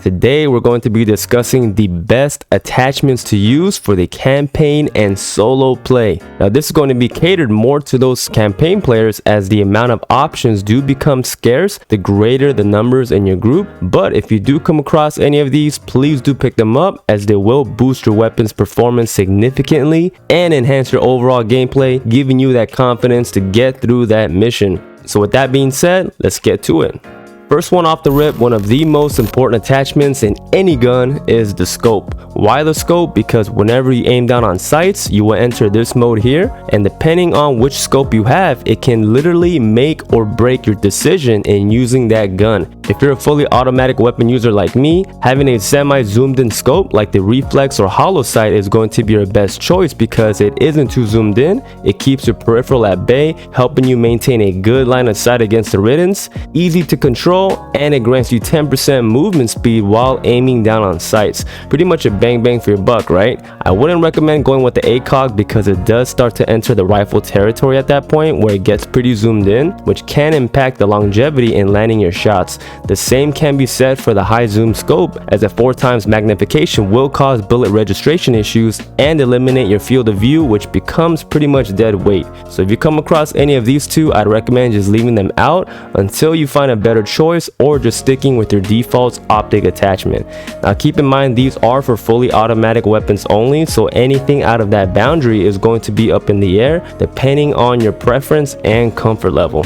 Today we're going to be discussing the best attachments to use for the campaign and solo play. Now this is going to be catered more to those campaign players, as the amount of options do become scarce the greater the numbers in your group. But if you do come across any of these, please do pick them up, as they will boost your weapon's performance significantly and enhance your overall gameplay, giving you that confidence to get through that mission. So with that being said, let's get to it. First one off the rip, one of the most important attachments in any gun is the scope. Why the scope? Because whenever you aim down on sights, you will enter this mode here, and depending on which scope you have, it can literally make or break your decision in using that gun. If you're a fully automatic weapon user like me, having a semi-zoomed in scope like the Reflex or Hollow Sight is going to be your best choice, because it isn't too zoomed in, it keeps your peripheral at bay, helping you maintain a good line of sight against the riddance, easy to control, and it grants you 10% movement speed while aiming down on sights. Pretty much a bang bang for your buck, right? I wouldn't recommend going with the ACOG, because it does start to enter the rifle territory at that point, where it gets pretty zoomed in, which can impact the longevity in landing your shots. The same can be said for the high zoom scope, as a 4x magnification will cause bullet registration issues and eliminate your field of view, which becomes pretty much dead weight. So if you come across any of these two, I'd recommend just leaving them out until you find a better choice, or just sticking with your default optic attachment. Now keep in mind, these are for fully automatic weapons only, so anything out of that boundary is going to be up in the air depending on your preference and comfort level.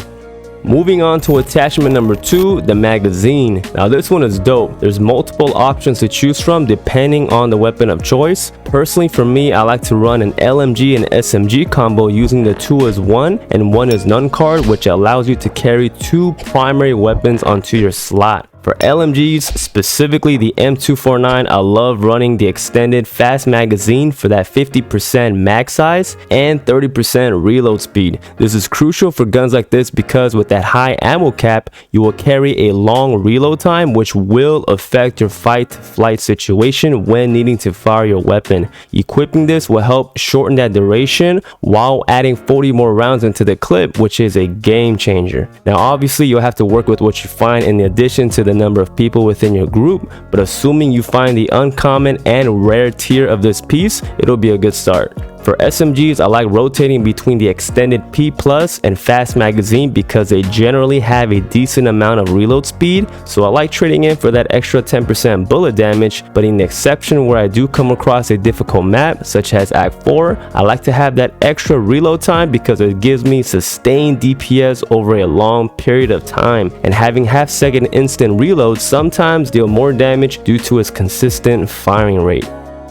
Moving on to attachment number 2, the magazine. Now this one is dope. There's multiple options to choose from depending on the weapon of choice. Personally for me, I like to run an LMG and SMG combo using the 2 is 1 and 1 is none card, which allows you to carry 2 primary weapons onto your slot. For LMGs, specifically the M249, I love running the extended fast magazine for that 50% mag size and 30% reload speed. This is crucial for guns like this, because with that high ammo cap, you will carry a long reload time, which will affect your fight-flight situation when needing to fire your weapon. Equipping this will help shorten that duration while adding 40 more rounds into the clip, which is a game changer. Now obviously you'll have to work with what you find in addition to the number of people within your group, but assuming you find the uncommon and rare tier of this piece, it'll be a good start. For SMGs, I like rotating between the extended P+ and fast magazine, because they generally have a decent amount of reload speed, so I like trading in for that extra 10% bullet damage. But in the exception where I do come across a difficult map such as Act 4, I like to have that extra reload time, because it gives me sustained DPS over a long period of time, and having half-second instant reload sometimes deal more damage due to its consistent firing rate.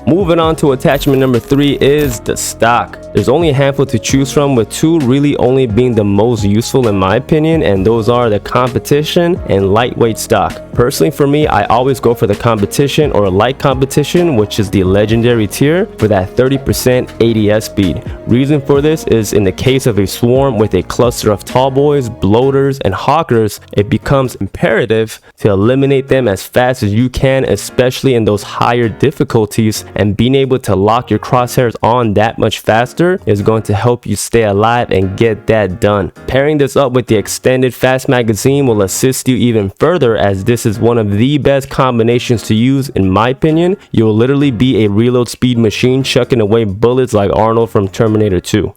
Moving on to attachment number 3 is the stock. There's only a handful to choose from, with 2 really only being the most useful in my opinion, and those are the competition and lightweight stock. Personally for me, I always go for the competition or light competition, which is the legendary tier, for that 30% ADS speed. Reason for this is, in the case of a swarm with a cluster of tall boys, bloaters, and hawkers, it becomes imperative to eliminate them as fast as you can, especially in those higher difficulties, and being able to lock your crosshairs on that much faster is going to help you stay alive and get that done. Pairing this up with the extended fast magazine will assist you even further, as this is one of the best combinations to use in my opinion. You will literally be a reload speed machine, chucking away bullets like Arnold from Terminator 2.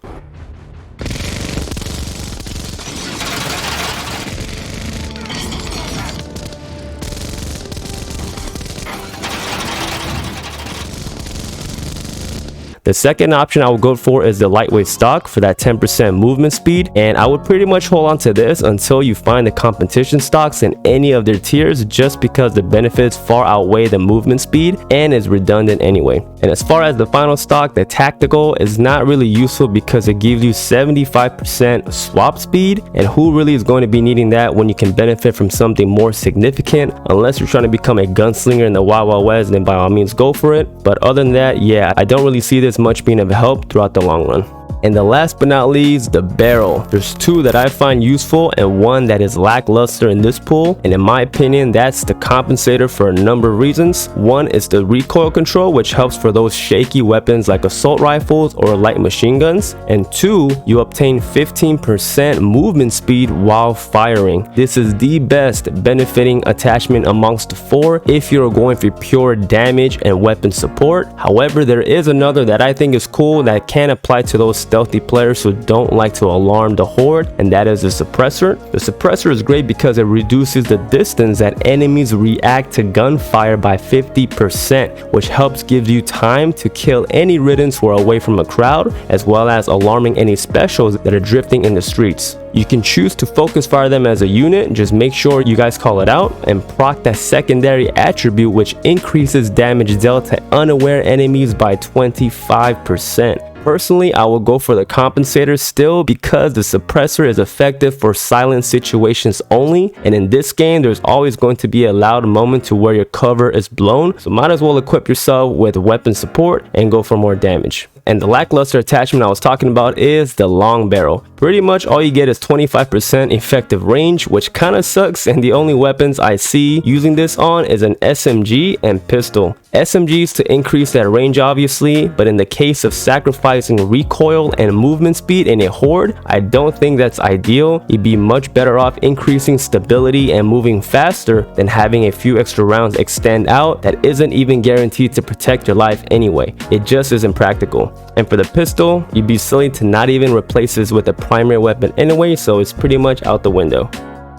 The second option I would go for is the lightweight stock for that 10% movement speed, and I would pretty much hold on to this until you find the competition stocks in any of their tiers, just because the benefits far outweigh the movement speed and is redundant anyway. And as far as the final stock, the tactical is not really useful, because it gives you 75% swap speed, and who really is going to be needing that when you can benefit from something more significant? Unless you're trying to become a gunslinger in the Wild Wild West, then by all means go for it. But other than that, yeah, I don't really see this much being of help throughout the long run. And the last but not least, the barrel. There's two that I find useful and one that is lackluster in this pool, and in my opinion that's the compensator for a number of reasons. One is the recoil control, which helps for those shaky weapons like assault rifles or light machine guns, and two, you obtain 15% movement speed while firing. This is the best benefiting attachment amongst the four if you're going for pure damage and weapon support. However, there is another that I think is cool that can apply to those stealthy players who don't like to alarm the horde, and that is the suppressor. The suppressor is great because it reduces the distance that enemies react to gunfire by 50%, which helps give you time to kill any Riddans who are away from a crowd, as well as alarming any specials that are drifting in the streets. You can choose to focus fire them as a unit, just make sure you guys call it out, and proc that secondary attribute which increases damage dealt to unaware enemies by 25%. Personally, I will go for the compensator still because the suppressor is effective for silent situations only, and in this game there's always going to be a loud moment to where your cover is blown, so might as well equip yourself with weapon support and go for more damage. And the lackluster attachment I was talking about is the long barrel. Pretty much all you get is 25% effective range, which kind of sucks, and the only weapons I see using this on is an SMG and pistol. SMGs to increase that range obviously, but in the case of sacrificing recoil and movement speed in a horde, I don't think that's ideal. You'd be much better off increasing stability and moving faster than having a few extra rounds extend out that isn't even guaranteed to protect your life anyway. It just isn't practical. And for the pistol, you'd be silly to not even replace this with a primary weapon anyway, so it's pretty much out the window.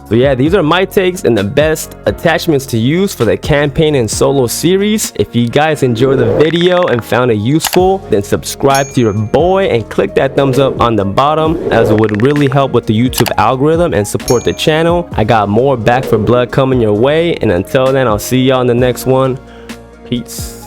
So yeah, these are my takes and the best attachments to use for the campaign and solo series. If you guys enjoyed the video and found it useful, then subscribe to your boy and click that thumbs up on the bottom, as it would really help with the YouTube algorithm and support the channel. I got more Back 4 Blood coming your way, and until then, I'll see y'all in the next one. Peace.